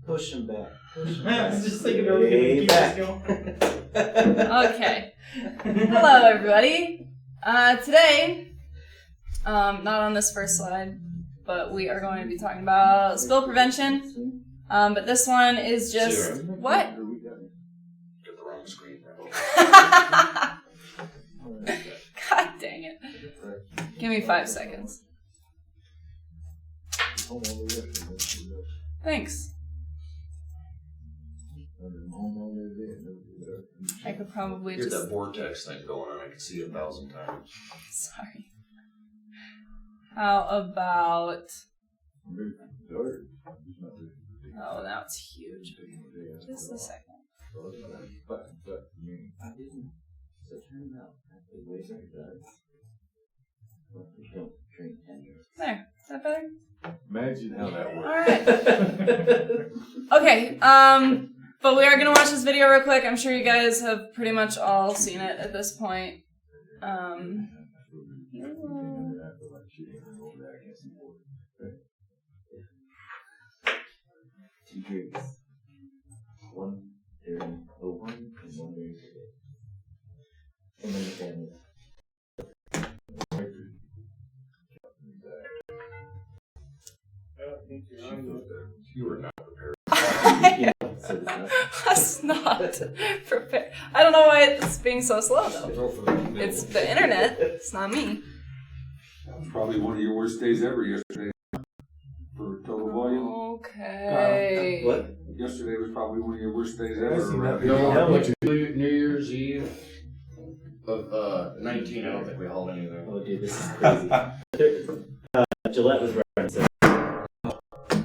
Push him back. I was just thinking of keep this going. Okay. Hello, everybody. Today, not on this first slide, but we are going to be talking about spill prevention. But this one is just... Zero. What? Get the wrong screen. God dang it. Give me 5 seconds. Thanks. I could probably Get just... that vortex thing going on. I can see it 1,000 times. Sorry. How about... Oh, now it's huge. Just a second. There. Is that better? Imagine how that works. Alright. Okay, but we are going to watch this video real quick. I'm sure you guys have pretty much all seen it at this point. Two drinks. One during 01 and one during 2. And then the family. You were not prepared. Yeah, so it's not. That's not prepared. I don't know why it's being so slow, though. It's the internet. It's not me. That was probably one of your worst days ever yesterday for total volume. Okay. What? Yesterday was probably one of your worst days ever. New Year's Eve of 19, I don't think we hauled anything. Oh, dude, this is crazy. Gillette was running, so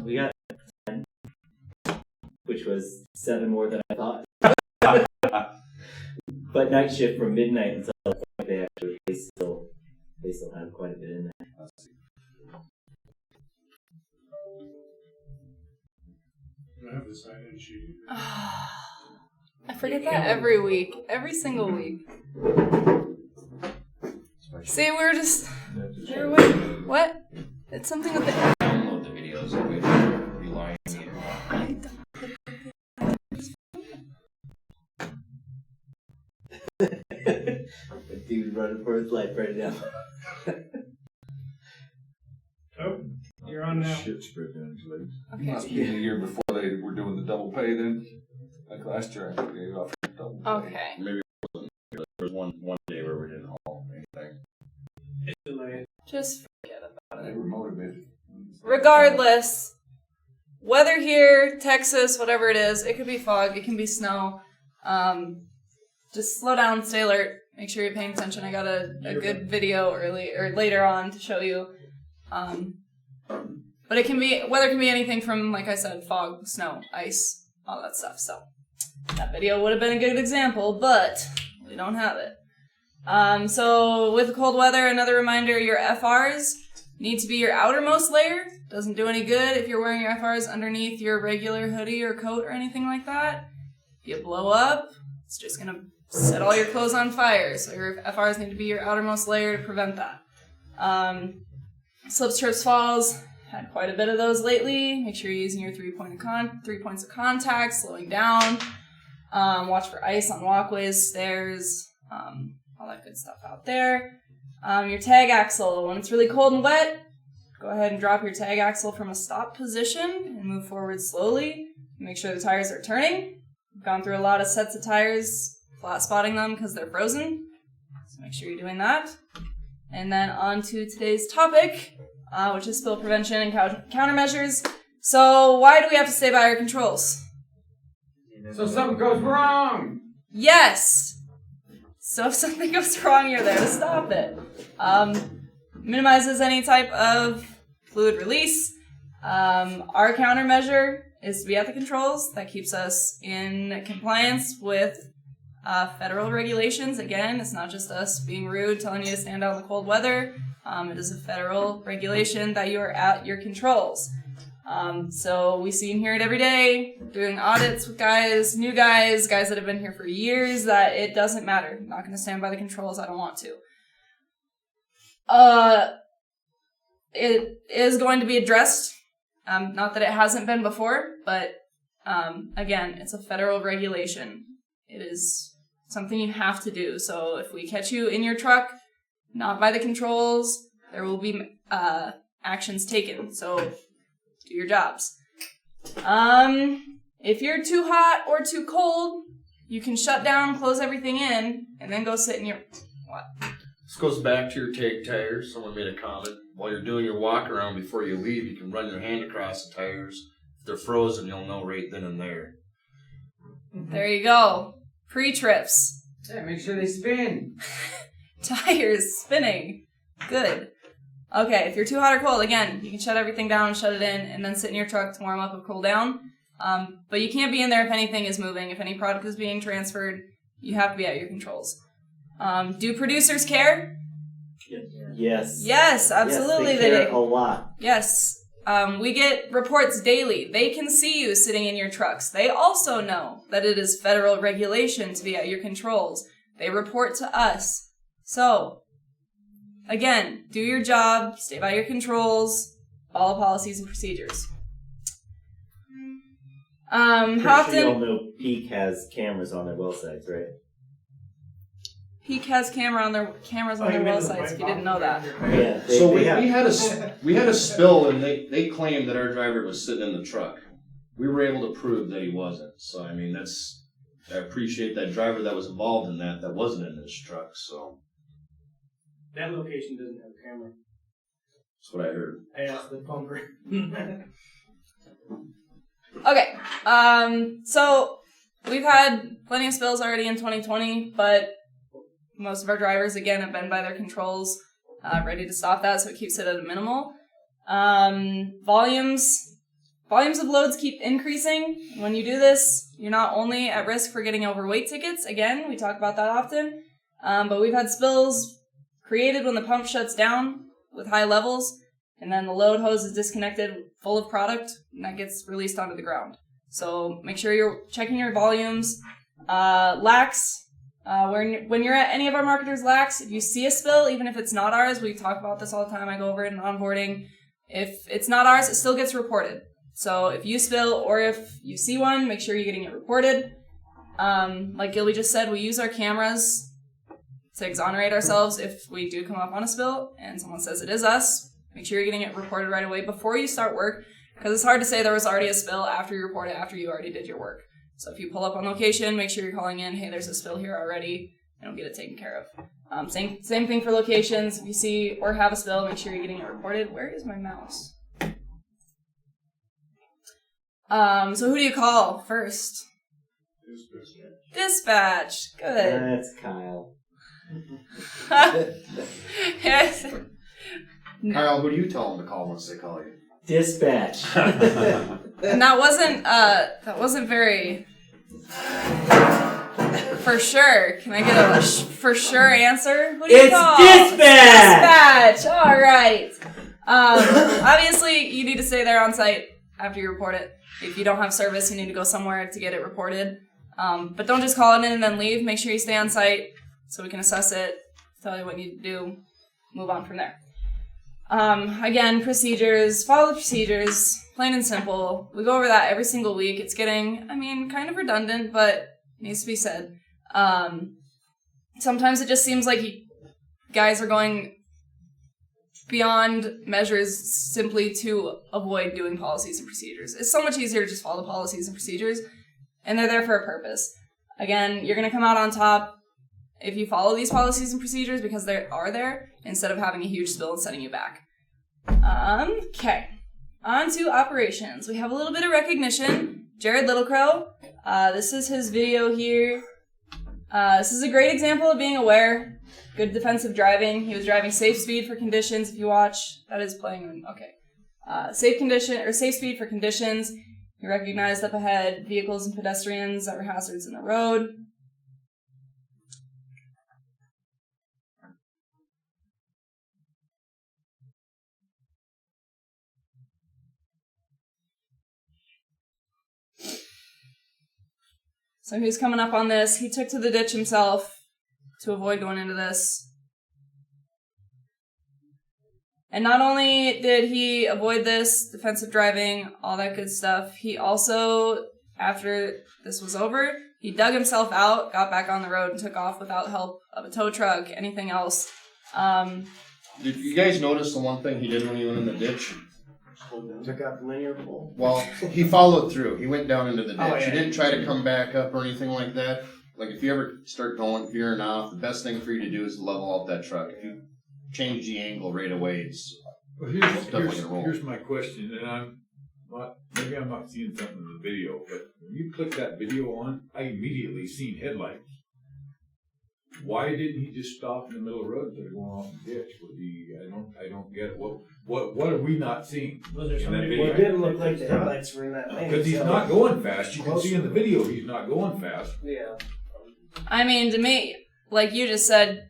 we got 10, which was 7 more than I thought. But night shift from midnight until they still have quite a bit in there. I have the sign-in sheet. I forget that every week. Every single week. See, we're just... What? It's something with the... Download the videos that we're relying on. The dude running for his life right now. Oh, you're on now. Shit spread down his legs. Okay. Must be the year before they were doing the double pay then. Like last year, I think they offered double pay. Okay. Maybe there was one day where we didn't haul anything. Just forget about They it. were motivated. Regardless, weather here, Texas, whatever it is, it could be fog, it can be snow. Just slow down, stay alert, make sure you're paying attention. I got a good video later on to show you. But weather can be anything from, like I said, fog, snow, ice, all that stuff. So that video would have been a good example, but we don't have it. So with the cold weather, another reminder, your FRs need to be your outermost layer. Doesn't do any good if you're wearing your FRs underneath your regular hoodie or coat or anything like that. If you blow up, it's just going to set all your clothes on fire. So your FRs need to be your outermost layer to prevent that. Slips, trips, falls. Had quite a bit of those lately. Make sure you're using your 3 points of contact, slowing down. Watch for ice on walkways, stairs, all that good stuff out there. Your tag axle, when it's really cold and wet, go ahead and drop your tag axle from a stop position and move forward slowly. Make sure the tires are turning. I've gone through a lot of sets of tires, flat spotting them because they're frozen. So make sure you're doing that. And then on to today's topic, which is spill prevention and countermeasures. So why do we have to stay by our controls? So something goes wrong. Yes! So if something goes wrong, you're there to stop it. Minimizes any type of fluid release. Our countermeasure is to be at the controls. That keeps us in compliance with federal regulations. Again, it's not just us being rude, telling you to stand out in the cold weather. It is a federal regulation that you are at your controls. So we see and hear it every day, doing audits with new guys that have been here for years, that it doesn't matter. I'm not going to stand by the controls. I don't want to. It is going to be addressed. Not that it hasn't been before, but Again, it's a federal regulation. It is something you have to do. So if we catch you in your truck, not by the controls, there will be actions taken. So do your jobs. If you're too hot or too cold, you can shut down, close everything in, and then go sit in your... What? This goes back to your take tires. Someone made a comment. While you're doing your walk around before you leave, you can run your hand across the tires. If they're frozen, you'll know right then and there. There you go. Pre-trips. Yeah, make sure they spin. Tires spinning. Good. Okay, if you're too hot or cold, again, you can shut everything down, shut it in, and then sit in your truck to warm up and cool down. But you can't be in there if anything is moving. If any product is being transferred, you have to be at your controls. Do producers care? Yes. Yes, absolutely Yes, they care do. a lot. Yes. We get reports daily. They can see you sitting in your trucks. They also know that it is federal regulation to be at your controls. They report to us. So, again, do your job, stay by your controls, follow policies and procedures. How Pretty sure often... you all know Peak has cameras on their well sites, right? Peak has cameras on their well sites, if you didn't know that. Yeah. So we have. had a spill, and they claimed that our driver was sitting in the truck. We were able to prove that he wasn't. So I mean, I appreciate that driver that was involved in that wasn't in his truck. So That location doesn't have a camera. that's what I heard. I asked the pumper. Okay, so we've had plenty of spills already in 2020, but most of our drivers, again, have been by their controls, ready to stop that, so it keeps it at a minimal. Volumes of loads keep increasing. When you do this, you're not only at risk for getting overweight tickets, again, we talk about that often, but we've had spills created when the pump shuts down with high levels, and then the load hose is disconnected full of product, and that gets released onto the ground. So make sure you're checking your volumes. Lax, when you're at any of our marketers' lax, if you see a spill, even if it's not ours, we talk about this all the time, I go over it in onboarding. If it's not ours, it still gets reported. So if you spill or if you see one, make sure you're getting it reported. Like Gilby just said, we use our cameras to exonerate ourselves if we do come up on a spill and someone says it is us. Make sure you're getting it reported right away before you start work, because it's hard to say there was already a spill after you report it, after you already did your work. So if you pull up on location, make sure you're calling in, hey, there's a spill here already, and we'll get it taken care of. Same thing for locations. If you see or have a spill, make sure you're getting it reported. Where is my mouse? So who do you call first? Dispatch. Good. That's Kyle. Yes. Kyle, who do you tell them to call once they call you? Dispatch. And that wasn't very for sure. Can I get a for sure answer? Who do you It's call? dispatch! Dispatch. All right. Obviously, you need to stay there on site after you report it. If you don't have service, you need to go somewhere to get it reported. But don't just call it in and then leave. Make sure you stay on site so we can assess it, tell you what you need to do, move on from there. Again, procedures, follow the procedures, plain and simple. We go over that every single week. It's getting, kind of redundant, but needs to be said. Sometimes it just seems like guys are going beyond measures simply to avoid doing policies and procedures. It's so much easier to just follow the policies and procedures, and they're there for a purpose. Again, you're going to come out on top if you follow these policies and procedures because they are there, instead of having a huge spill and sending you back. Okay. On to operations. We have a little bit of recognition. Jared Littlecrow. This is his video here. This is a great example of being aware. Good defensive driving. He was driving safe speed for conditions. If you watch, that is playing. Okay. Safe speed for conditions. He recognized up ahead vehicles and pedestrians that were hazards in the road. So he was coming up on this. He took to the ditch himself to avoid going into this. And not only did he avoid this, defensive driving, all that good stuff, he also after this was over, he dug himself out, got back on the road, and took off without help of a tow truck, anything else. Did you guys notice the one thing he did when he went in the ditch? Took out the linear pole. Well, he followed through. He went down into the ditch. Oh, yeah. He didn't try to come back up or anything like that. Like, if you ever start going, veering off, the best thing for you to do is level out that truck. If you change the angle right away, it's Well, definitely gonna roll. here's my question, and maybe I'm not seeing something in the video, but when you click that video on, I immediately seen headlights. Why didn't he just stop in the middle of the road instead of going off the ditch? I don't get it. What are we not seeing in that Well, it video? didn't look like the headlights were in that lane. Because he's so- not going fast. You can see in the video he's not going fast. Yeah. I mean, to me, like you just said,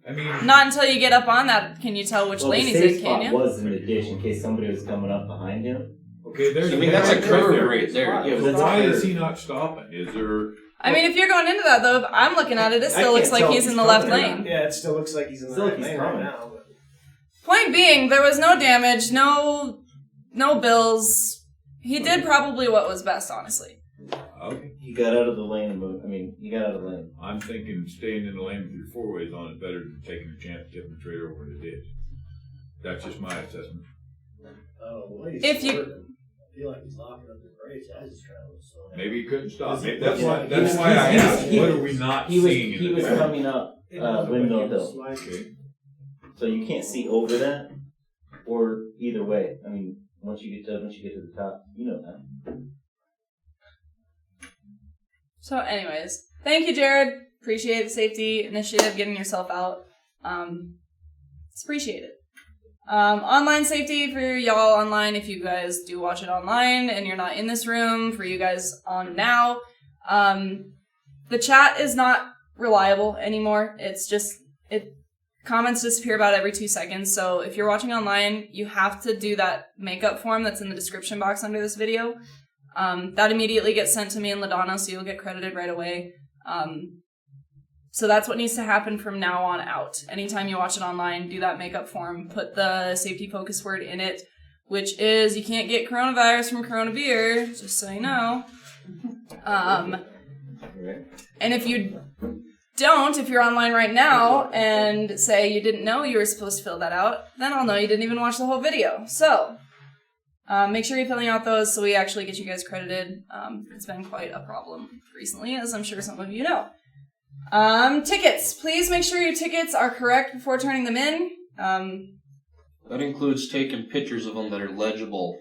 I mean, not until you get up on that can you tell which Well, lane the he's safe in, can spot you? was in the ditch in case somebody was coming up behind him. okay, there's. I mean, that's a headlight curve there. right there. Yeah, but that's Why a is curve. he not stopping? Is there? I mean, if you're going into that, though, if I'm looking at it, it I still looks can't like tell he's if in he's the left coming or lane. Yeah, it still looks like he's in the Still right like he's lane right coming. now. But Point being, there was no damage, no bills. He did probably what was best, honestly. Okay. He got out of the lane and moved. I mean, he got out of the lane. I'm thinking staying in the lane with your four ways on is better than taking a chance tipping the trailer over the ditch. That's just my assessment. If you I feel like he's locking up the brakes as he's traveling. So Maybe he couldn't stop. Is Maybe it- that's yeah, why. he That's was- why I he was- asked. he What was- are we not He was seeing in he the was video? coming up it doesn't look Windmill like he was Hill, sliding. Okay. so you can't see over that or either way. I mean, once you get to the top, you know that. So, anyways, thank you, Jared. Appreciate the safety initiative, getting yourself out. It's appreciated. Online safety for y'all online, if you guys do watch it online and you're not in this room, for you guys on now, the chat is not reliable anymore. It's just, comments disappear about every 2 seconds. So if you're watching online, you have to do that makeup form that's in the description box under this video. That immediately gets sent to me and LaDonna, so you'll get credited right away. So that's what needs to happen from now on out. Anytime you watch it online, do that makeup form, put the safety focus word in it, which is you can't get coronavirus from Corona beer, just so you know. Right? And if you don't, if you're online right now and say you didn't know you were supposed to fill that out, then I'll know you didn't even watch the whole video. So, make sure you're filling out those so we actually get you guys credited. It's been quite a problem recently, as I'm sure some of you know. Tickets. Please make sure your tickets are correct before turning them in. That includes taking pictures of them that are legible.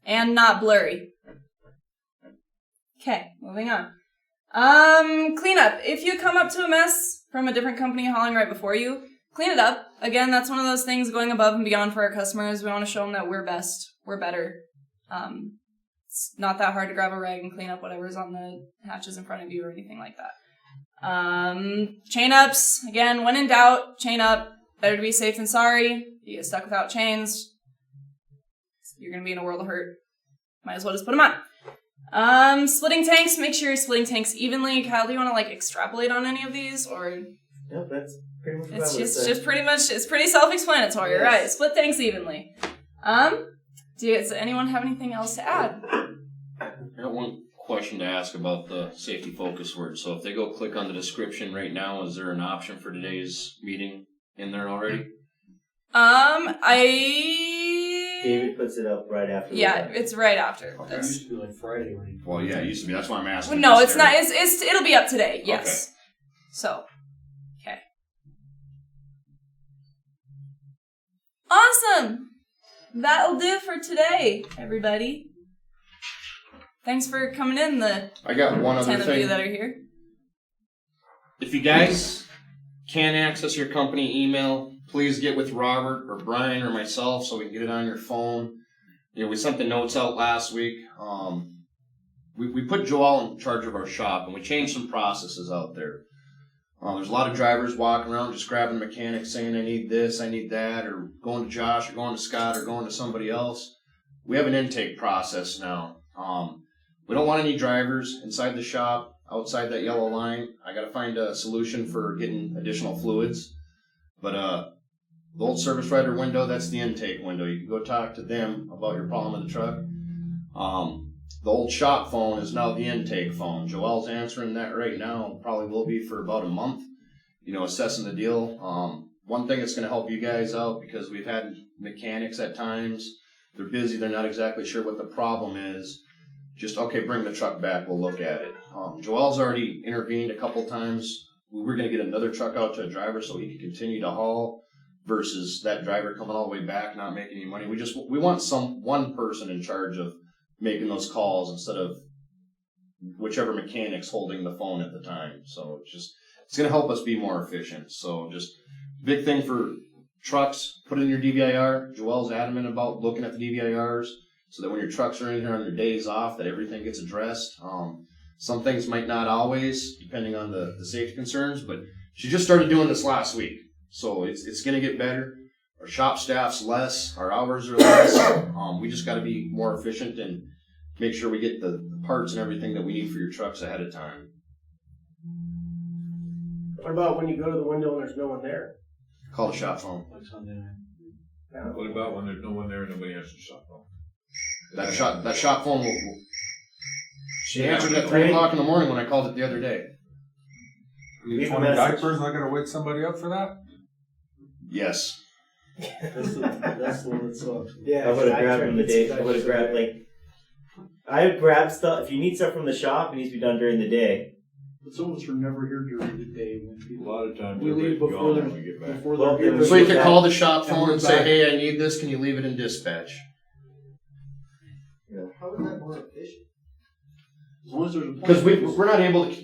And not blurry. Okay, moving on. Cleanup. If you come up to a mess from a different company hauling right before you, clean it up. Again, that's one of those things going above and beyond for our customers. We want to show them that we're best. We're better. It's not that hard to grab a rag and clean up whatever's on the hatches in front of you or anything like that. Chain ups. Again, when in doubt, chain up. Better to be safe than sorry. If you get stuck without chains, you're going to be in a world of hurt. Might as well just put them on. Splitting tanks. Make sure you're splitting tanks evenly. Kyle, do you want to extrapolate on any of these, or Yep, that's pretty much what it's I would just say. just pretty much it's pretty self-explanatory, Yes. right? Split tanks evenly. Does anyone have anything else to add? I got one question to ask about the safety focus word. So if they go click on the description right now, is there an option for today's meeting in there already? David puts it up right after. Yeah, it's right after Okay. It this. used to be like Friday when he. Well, yeah, it used to be. That's why I'm asking. No, Is it's there- not. It'll be up today. Yes. So, okay. Awesome. That'll do for today, everybody. Thanks for coming in. The I got one other 10 of you thing. that are here. If you guys can't access your company email, please get with Robert or Brian or myself so we can get it on your phone. You know, we sent the notes out last week. We put Joel in charge of our shop, and we changed some processes out there. There's a lot of drivers walking around just grabbing mechanics saying, I need this, I need that, or going to Josh or going to Scott or going to somebody else. We have an intake process now. We don't want any drivers inside the shop, outside that yellow line. I got to find a solution for getting additional fluids. But the old service writer window, that's the intake window. You can go talk to them about your problem with the truck. the old shop phone is now the intake phone. Joelle's answering that right now, probably will be for about a month, assessing the deal. One thing that's going to help you guys out, because we've had mechanics at times, they're busy, they're not exactly sure what the problem is. Just, okay, bring the truck back, we'll look at it. Joelle's already intervened a couple times. We're going to get another truck out to a driver so he can continue to haul, versus that driver coming all the way back, not making any money. We want one person in charge of making those calls instead of whichever mechanic's holding the phone at the time. So it's going to help us be more efficient. So just big thing for trucks, put it in your DVIR. Joelle's adamant about looking at the DVIRs so that when your trucks are in here on your days off, that everything gets addressed. Some things might not always, depending on the safety concerns, but she just started doing this last week. So it's going to get better. Our shop staff's less. Our hours are less. We just got to be more efficient and make sure we get the parts and everything that we need for your trucks ahead of time. What about when you go to the window and there's no one there? Call the shop phone. Like Sunday night. What about when there's no one there and nobody answers the shop phone? That shop phone will. She answered at 3 o'clock in the morning when I called it the other day. Need Leave a 20 message. diapers, I gotta wake somebody up for that? Yes. That's the one that sucks. Yeah, I would have I grabbed tried him the to day. get I would have grabbed I would grab stuff. If you need stuff from the shop, it needs to be done during the day. But some of us are never here during the day when A people. lot of times We leave everybody's before gone they're when we get back. before Well, they're then here. So you can back. call the shop And phone we're and say, back. "Hey, I need this. Can you leave it in dispatch?" How is that more efficient? As long as there's a point. Because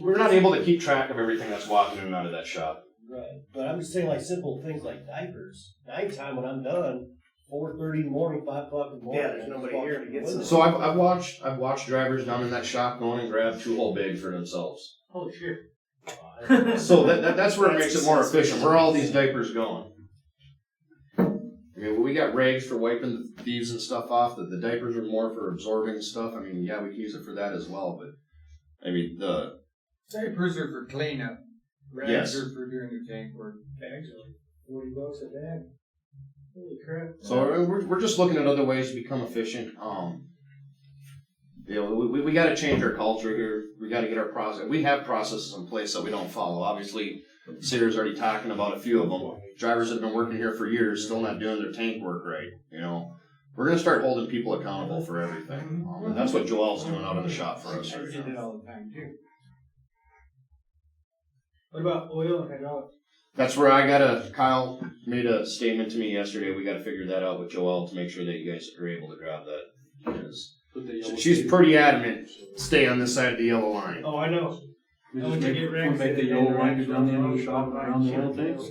we're not able to keep track of everything that's walking in and out of that shop. Right, but I'm just saying like simple things like diapers. Nighttime when I'm done, 4:30 in the morning, 5 o'clock in the morning. Yeah, there's nobody here to get some. So I've watched drivers down in that shop going and grab 2 whole bags for themselves. Holy shit. So that's where it makes it more efficient. Where are all these diapers going? I mean, we got rags for wiping the thieves and stuff off. The diapers are more for absorbing stuff. I mean, yeah, we can use it for that as well. But I mean, the Diapers are for cleanup. Rags Yes. are for doing the tank work. Bags are like $40 a bag. Holy crap. so we're just looking at other ways to become efficient. We got to change our culture here. We got to get our process. We have processes in place that we don't follow. Obviously, Sarah's already talking about a few of them. Drivers that have been working here for years, still not doing their tank work right. We're going to start holding people accountable for everything. And that's what Joelle's doing out in the shop for us I right did it now. all the time too. What about oil and hydraulics? That's where Kyle made a statement to me yesterday. We got to figure that out with Joelle to make sure that you guys are able to grab that. Because Put the yellow she's tape. pretty adamant, stay on this side of the yellow line. Oh, I know. We Oh, just to make, get we rags make the and yellow then line rags go down the on end of the the shop, shop around the line. oil tanks.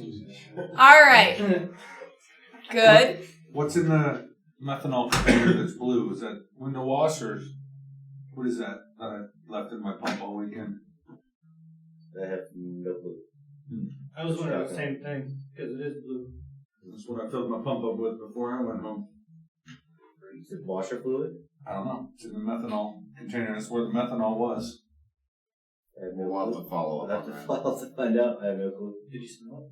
All right. Good. What's in the methanol container that's blue? Is that window wash or what is that I left in my pump all weekend? I have no clue. I was wondering the same thing, because it is blue. That's what I filled my pump up with before I went home. Is it washer fluid? I don't know. It's in the methanol container. That's where the methanol was. I have no We'll have clue. to follow I'll up have on to that. follow to find out. I have no clue. Did you smell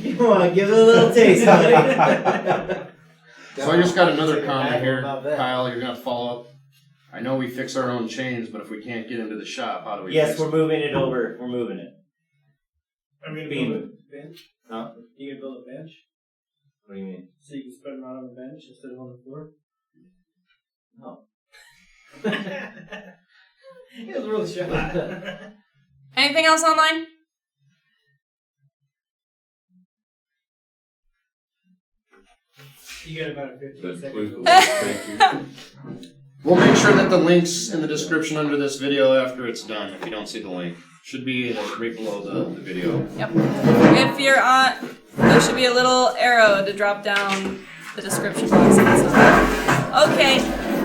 You want to give it a little taste, buddy? So I just got another Take a comment bag here. about that. Kyle, you're going to follow up. I know we fix our own chains, but if we can't get into the shop, how do we Yes, fix we're it? moving it over. We're moving it. I'm gonna Being build moved. a bench. Huh? You gonna build a bench What do you mean? so you can spread them out on the bench instead of on the floor? No. He was really shy. Anything else online? You got about a 15 That's seconds. please, thank you. We'll make sure that the link's in the description under this video after it's done, if you don't see the link. Should be right below the video. Yep. If you're on, there should be a little arrow to drop down the description box. Okay.